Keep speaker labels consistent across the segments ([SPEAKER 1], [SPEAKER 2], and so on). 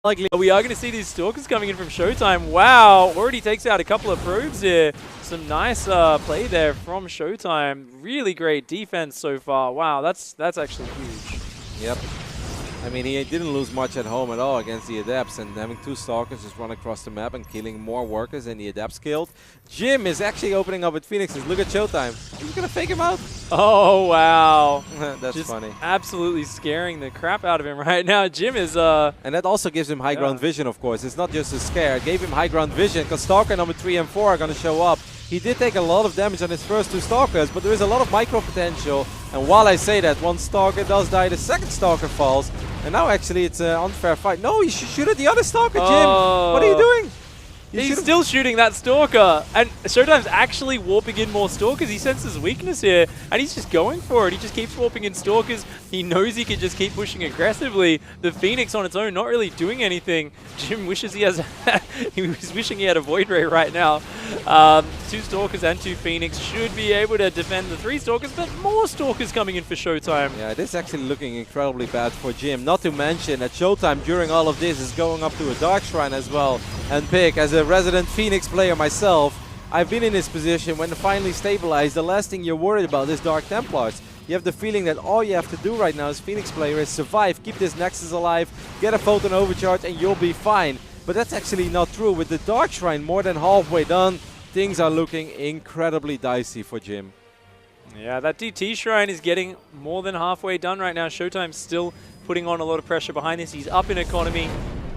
[SPEAKER 1] Likely. We are going to see these Stalkers coming in from ShoWTimE. Wow, already takes out a couple of probes here. Some nice play there from ShoWTimE. Really great defense so far. Wow, that's actually huge.
[SPEAKER 2] Yep. I mean, he didn't lose much at home at all against the Adepts, and having two Stalkers just run across the map and killing more workers than the Adepts killed. Jim is actually opening up with Phoenixes. Look at ShoWTimE. He's going to fake him out.
[SPEAKER 1] Oh, wow.
[SPEAKER 2] That's
[SPEAKER 1] just
[SPEAKER 2] funny.
[SPEAKER 1] Absolutely scaring the crap out of him right now. Jim is...
[SPEAKER 2] And that also gives him high ground vision, of course. It's not just a scare. It gave him high ground vision because Stalker number 3 and 4 are going to show up. He did take a lot of damage on his first two Stalkers, but there is a lot of micro potential. And while I say that, one Stalker does die, the second Stalker falls. And now actually it's an unfair fight. No, you should shoot at the other Stalker, Jim. What are you doing?
[SPEAKER 1] He's still shooting that Stalker. And ShoWTimE's actually warping in more Stalkers. He senses weakness here, and he's just going for it. He just keeps warping in Stalkers. He knows he can just keep pushing aggressively. The Phoenix on its own, not really doing anything. Jim wishes he has... he was wishing he had a Void Ray right now. Two Stalkers and two Phoenix should be able to defend the three Stalkers, but more Stalkers coming in for ShoWTimE.
[SPEAKER 2] Yeah, this is actually looking incredibly bad for Jim. Not to mention that ShoWTimE during all of this is going up to a Dark Shrine as well. And Pick, as a resident Phoenix player myself, I've been in this position when finally stabilized. The last thing you're worried about is Dark Templars. You have the feeling that all you have to do right now as Phoenix player is survive, keep this Nexus alive, get a Photon Overcharge, and you'll be fine. But that's actually not true. With the Dark Shrine more than halfway done, things are looking incredibly dicey for Jim.
[SPEAKER 1] Yeah, that DT Shrine is getting more than halfway done right now. ShoWTimE's still putting on a lot of pressure behind this. He's up in economy.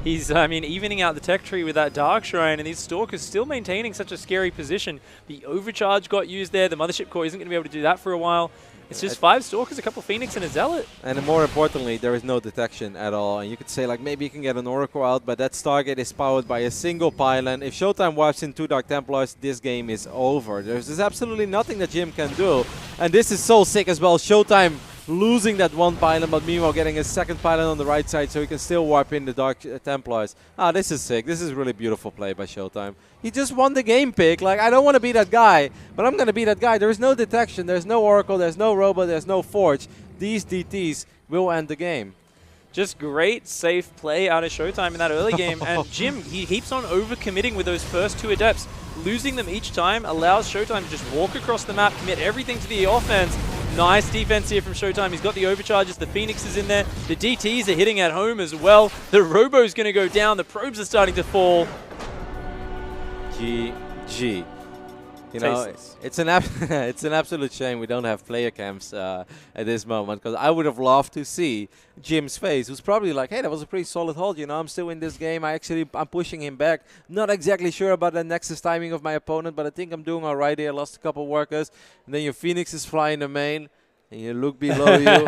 [SPEAKER 1] He's, I mean, evening out the tech tree with that Dark Shrine, and these Stalkers still maintaining such a scary position. The Overcharge got used there. The Mothership Core isn't going to be able to do that for a while. It's just 5 Stalkers, a couple Phoenix, and a Zealot.
[SPEAKER 2] And more importantly, there is no detection at all. And you could say, like, maybe you can get an Oracle out, but that Stargate is powered by a single pylon. If ShoWTimE wipes in 2 Dark Templars, this game is over. There's absolutely nothing that Jim can do. And this is so sick as well. ShoWTimE losing that one pylon, but meanwhile getting a second pylon on the right side so he can still wipe in the Dark Templars. Ah, this is sick. This is really beautiful play by ShoWTimE. He just won the game, Pick. Like, I don't want to be that guy, but I'm going to be that guy. There is no detection. There's no Oracle. There's no Robo. There's no Forge. These DTs will end the game.
[SPEAKER 1] Just great, safe play out of ShoWTimE in that early game. And Jim, he keeps on over-committing with those first 2 Adepts. Losing them each time allows ShoWTimE to just walk across the map, commit everything to the offense. Nice defense here from ShoWTimE. He's got the overcharges, the Phoenix is in there. The DTs are hitting at home as well. The Robo's going to go down. The probes are starting to fall.
[SPEAKER 2] GG. You know, it's an absolute shame we don't have player cams at this moment, because I would have loved to see Jim's face, who's probably like, hey, that was a pretty solid hold, you know, I'm still in this game, I'm pushing him back. Not exactly sure about the Nexus timing of my opponent, but I think I'm doing all right here. I lost a couple workers, and then your Phoenix is flying the main, and you look below you,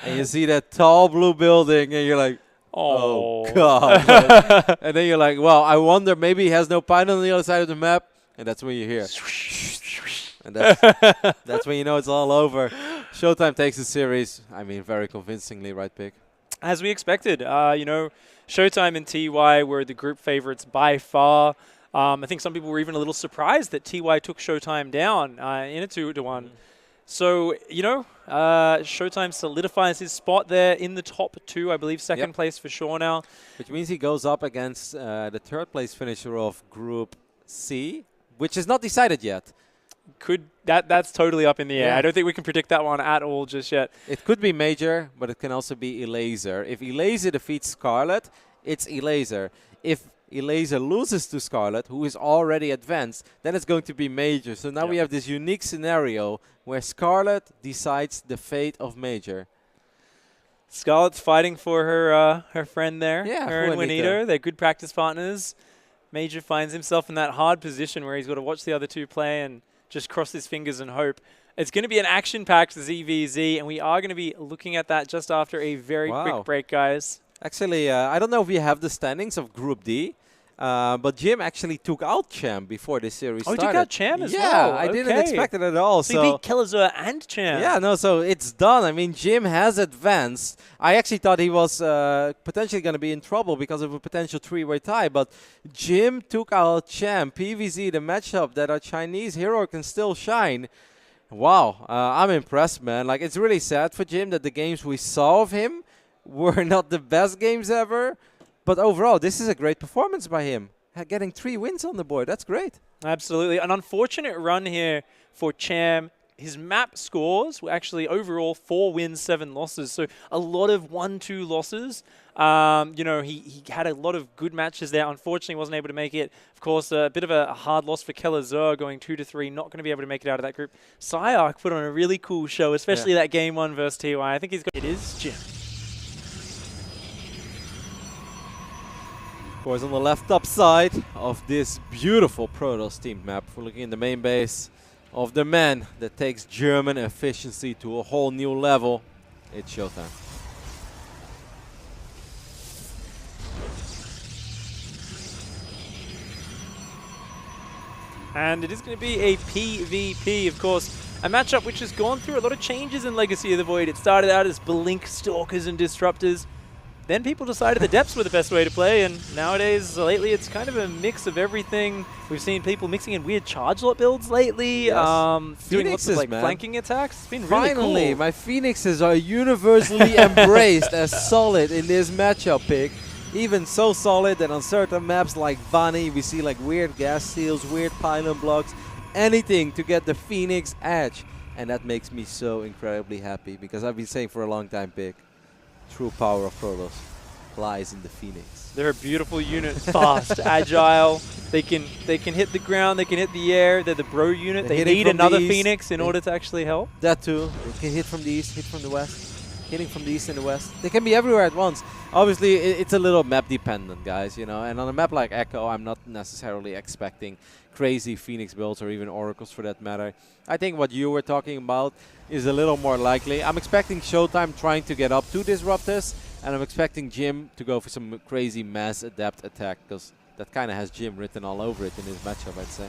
[SPEAKER 2] and you see that tall blue building, and you're like, oh God. And then you're like, well, I wonder, maybe he has no pylon on the other side of the map. And that's when you hear. And that's when you know it's all over. ShoWTimE takes the series. I mean, very convincingly, right, Pick?
[SPEAKER 1] As we expected. You know, ShoWTimE and TY were the group favorites by far. I think some people were even a little surprised that TY took ShoWTimE down in a 2-1. So, you know, ShoWTimE solidifies his spot there in the top 2, I believe, second place for sure now.
[SPEAKER 2] Which means he goes up against the 3rd place finisher of Group C, which is not decided yet.
[SPEAKER 1] That's totally up in the air. I don't think we can predict that one at all just yet.
[SPEAKER 2] It could be Major, but it can also be Elaser. If Elaser defeats Scarlet, it's Elaser. If Elaser loses to Scarlet, who is already advanced, then it's going to be Major. So now we have this unique scenario where Scarlet decides the fate of Major.
[SPEAKER 1] Scarlet's fighting for her friend there.
[SPEAKER 2] Yeah,
[SPEAKER 1] her and Juanito. They're good practice partners. Major finds himself in that hard position where he's got to watch the other 2 play and just cross his fingers and hope. It's going to be an action-packed ZVZ, and we are going to be looking at that just after a very quick break, guys.
[SPEAKER 2] Actually, I don't know if we have the standings of Group D, but Jim actually took out Cham before this series started.
[SPEAKER 1] Oh, he took out Cham as well?
[SPEAKER 2] Yeah, I didn't expect it at all.
[SPEAKER 1] So he beat Killazur and Cham.
[SPEAKER 2] Yeah, no, so it's done. I mean, Jim has advanced. I actually thought he was potentially going to be in trouble because of a potential 3-way tie, but Jim took out Cham. PVZ, the matchup that our Chinese hero can still shine. Wow, I'm impressed, man. Like, it's really sad for Jim that the games we saw of him were not the best games ever. But overall, this is a great performance by him. Getting 3 wins on the board, that's great.
[SPEAKER 1] Absolutely. An unfortunate run here for Cham. His map scores were actually overall 4 wins, 7 losses. So a lot of 1-2 losses. You know, he had a lot of good matches there. Unfortunately, wasn't able to make it. Of course, a bit of a hard loss for Keller Zur going 2-3. Not going to be able to make it out of that group. Psyark put on a really cool show, especially that game 1 versus TY. I think he's got it is Jim.
[SPEAKER 2] Of course, on the left top side of this beautiful Protoss team map, we're looking in the main base of the man that takes German efficiency to a whole new level. It's ShoWTimE.
[SPEAKER 1] And it is going to be a PvP, of course. A matchup which has gone through a lot of changes in Legacy of the Void. It started out as Blink, Stalkers, and Disruptors. Then people decided the depths were the best way to play, and nowadays, lately, it's kind of a mix of everything. We've seen people mixing in weird charge lot builds lately, doing lots of flanking attacks. It's been really cool.
[SPEAKER 2] Finally, my Phoenixes are universally embraced as solid in this matchup pick. Even so solid that on certain maps like Vani, we see like weird gas seals, weird pylon blocks, anything to get the Phoenix edge. And that makes me so incredibly happy, because I've been saying for a long time, pick. True power of Protoss lies in the Phoenix.
[SPEAKER 1] They're a beautiful unit, fast, agile. They can hit the ground, they can hit the air. They're the bro unit. They need another Phoenix in order to actually help.
[SPEAKER 2] That too. They can hit from the east, hit from the west. Hitting from the east and the west. They can be everywhere at once. Obviously, it's a little map dependent, guys, you know. And on a map like Echo, I'm not necessarily expecting crazy Phoenix builds or even Oracles for that matter. I think what you were talking about is a little more likely. I'm expecting ShoWTimE trying to get up to Disruptors, and I'm expecting Jim to go for some crazy mass adept attack, because that kind of has Jim written all over it in his matchup, I'd say.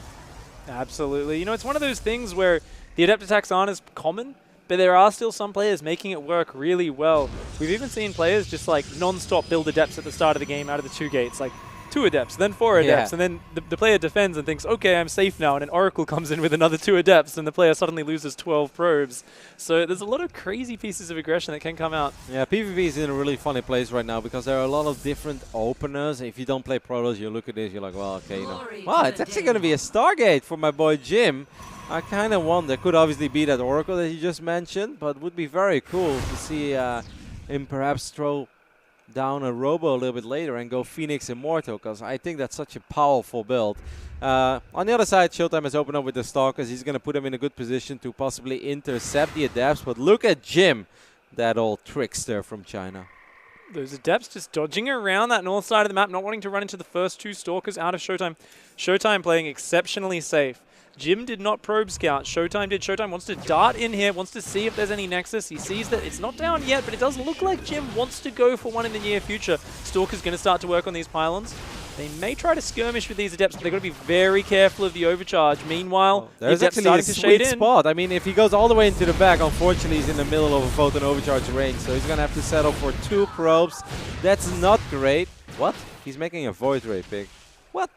[SPEAKER 1] Absolutely. You know, it's one of those things where the adept attacks aren't as common, but there are still some players making it work really well. We've even seen players just like non-stop build adepts at the start of the game out of the 2 gates, like 2 adepts, then 4 adepts, and then the player defends and thinks, okay, I'm safe now, and an Oracle comes in with another 2 adepts, and the player suddenly loses 12 probes. So there's a lot of crazy pieces of aggression that can come out. Yeah,
[SPEAKER 2] PvP is in a really funny place right now, because there are a lot of different openers. If you don't play Protoss, you look at this, you're like, well, okay, you know. Wow, it's actually going to be a Stargate for my boy Jim. I kind of wonder, could obviously be that Oracle that you just mentioned, but would be very cool to see him perhaps throw down a Robo a little bit later and go Phoenix Immortal, because I think that's such a powerful build. On the other side, ShoWTimE has opened up with the Stalkers. He's going to put him in a good position to possibly intercept the Adepts, but look at Jim, that old trickster from China.
[SPEAKER 1] Those Adepts just dodging around that north side of the map, not wanting to run into the first 2 Stalkers out of ShoWTimE. ShoWTimE playing exceptionally safe. Jim did not probe scout. ShoWTimE did. ShoWTimE wants to dart in here, wants to see if there's any Nexus. He sees that it's not down yet, but it does look like Jim wants to go for one in the near future. Stalker's going to start to work on these pylons. They may try to skirmish with these Adepts, but they've got to be very careful of the overcharge. Meanwhile,
[SPEAKER 2] there's actually a sweet spot. I mean, if he goes all the way into the back, unfortunately, he's in the middle of a photon overcharge range, so he's going to have to settle for 2 probes. That's not great. What? He's making a Void Ray pick. What?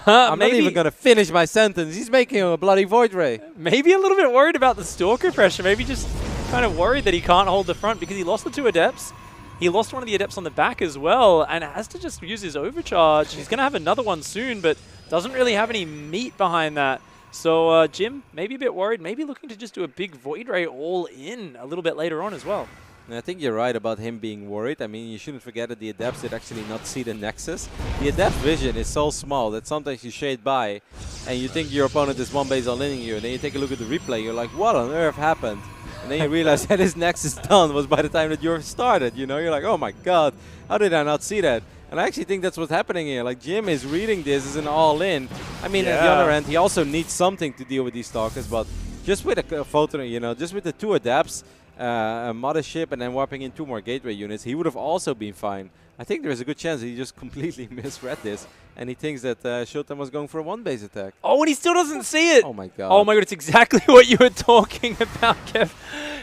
[SPEAKER 2] I'm not even going to finish my sentence. He's making a bloody Void Ray.
[SPEAKER 1] Maybe a little bit worried about the Stalker pressure. Maybe just kind of worried that he can't hold the front because he lost the 2 Adepts. He lost one of the Adepts on the back as well and has to just use his overcharge. He's going to have another one soon, but doesn't really have any meat behind that. So Jim, maybe a bit worried, maybe looking to just do a big Void Ray all in a little bit later on as well.
[SPEAKER 2] And I think you're right about him being worried. I mean, you shouldn't forget that the Adepts did actually not see the Nexus. The Adept vision is so small that sometimes you shade by and you think your opponent is one base all-inning you, and then you take a look at the replay, you're like, what on earth happened? And then you realize that his Nexus done was by the time that you started, you know? You're like, oh my god, how did I not see that? And I actually think that's what's happening here. Like, Jim is reading this as an all-in. I mean, at the other end, he also needs something to deal with these Stalkers, but just with a photon, you know, just with the 2 Adepts, a Mothership, and then warping in 2 more Gateway units, he would have also been fine. I think there is a good chance that he just completely misread this, and he thinks that ShoWTimE was going for a 1-base attack.
[SPEAKER 1] Oh, and he still doesn't see it!
[SPEAKER 2] Oh my god.
[SPEAKER 1] Oh my god, it's exactly what you were talking about, Kev.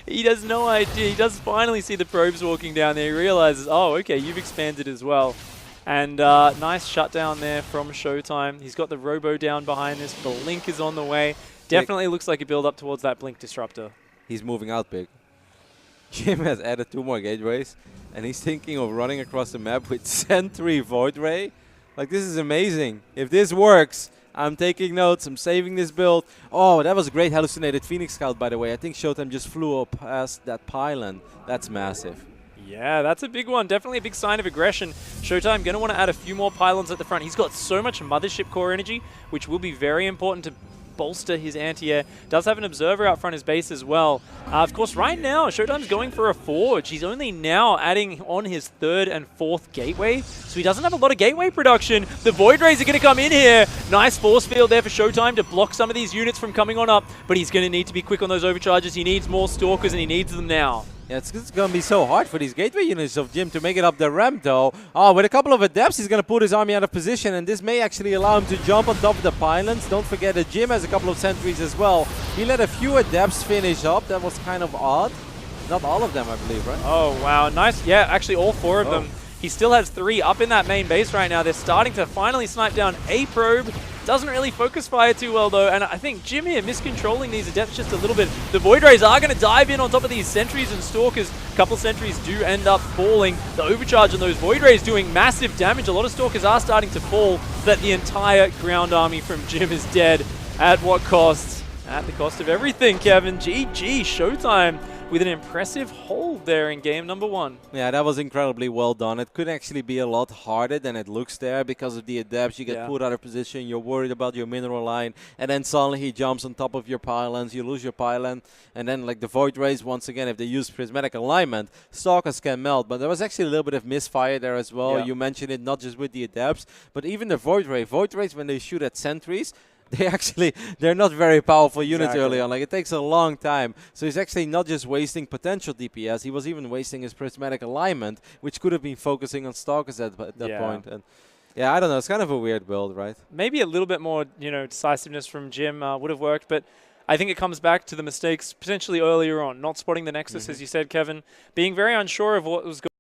[SPEAKER 1] He has no idea. He does finally see the probes walking down there. He realizes, oh, okay, you've expanded as well. And nice shutdown there from ShoWTimE. He's got the Robo down behind this. Blink is on the way. Definitely looks like a build up towards that Blink Disruptor.
[SPEAKER 2] He's moving out big. Jim has added 2 more gateways, and he's thinking of running across the map with Sentry Void Ray. Like, this is amazing. If this works, I'm taking notes. I'm saving this build. Oh, that was a great hallucinated Phoenix Scout, by the way. I think ShoWTimE just flew up past that pylon. That's massive.
[SPEAKER 1] Yeah, that's a big one. Definitely a big sign of aggression. ShoWTimE going to want to add a few more pylons at the front. He's got so much Mothership core energy, which will be very important to bolster his anti-air. Does have an observer out front his base as well. Of course, right now, ShoWTimE's going for a forge. He's only now adding on his 3rd and 4th gateway, so he doesn't have a lot of gateway production. The Void Rays are going to come in here. Nice force field there for ShoWTimE to block some of these units from coming on up, but he's going to need to be quick on those overcharges. He needs more Stalkers, and he needs them now.
[SPEAKER 2] Yeah, it's going to be so hard for these gateway units of Jim to make it up the ramp, though. Oh, with a couple of adepts, he's going to put his army out of position, and this may actually allow him to jump on top of the pylons. Don't forget that Jim has a couple of sentries as well. He let a few adepts finish up. That was kind of odd. Not all of them, I believe, right?
[SPEAKER 1] Oh, wow. Nice. Yeah, actually all 4 of them. He still has 3 up in that main base right now. They're starting to finally snipe down a probe. Doesn't really focus fire too well, though, and I think Jim here miscontrolling these adepts just a little bit. The Void Rays are going to dive in on top of these sentries and Stalkers. A couple sentries do end up falling. The overcharge on those Void Rays doing massive damage. A lot of Stalkers are starting to fall, but the entire ground army from Jim is dead. At what cost? At the cost of everything, Kevin. GG, ShoWTimE with an impressive hold there in game number 1.
[SPEAKER 2] Yeah, that was incredibly well done. It could actually be a lot harder than it looks there because of the adepts. You get put out of position, you're worried about your mineral line, and then suddenly he jumps on top of your pylons, you lose your pylon, and then like the Void Rays, once again, if they use prismatic alignment, Stalkers can melt. But there was actually a little bit of misfire there as well. You mentioned it, not just with the adepts, but even the Void Rays, when they shoot at sentries, they're not very powerful units early on. Like, it takes a long time. So he's actually not just wasting potential DPS, he was even wasting his prismatic alignment, which could have been focusing on Stalkers at that point. And yeah, I don't know. It's kind of a weird build, right?
[SPEAKER 1] Maybe a little bit more, decisiveness from Jim would have worked, but I think it comes back to the mistakes potentially earlier on, not spotting the Nexus, as you said, Kevin, being very unsure of what was going on.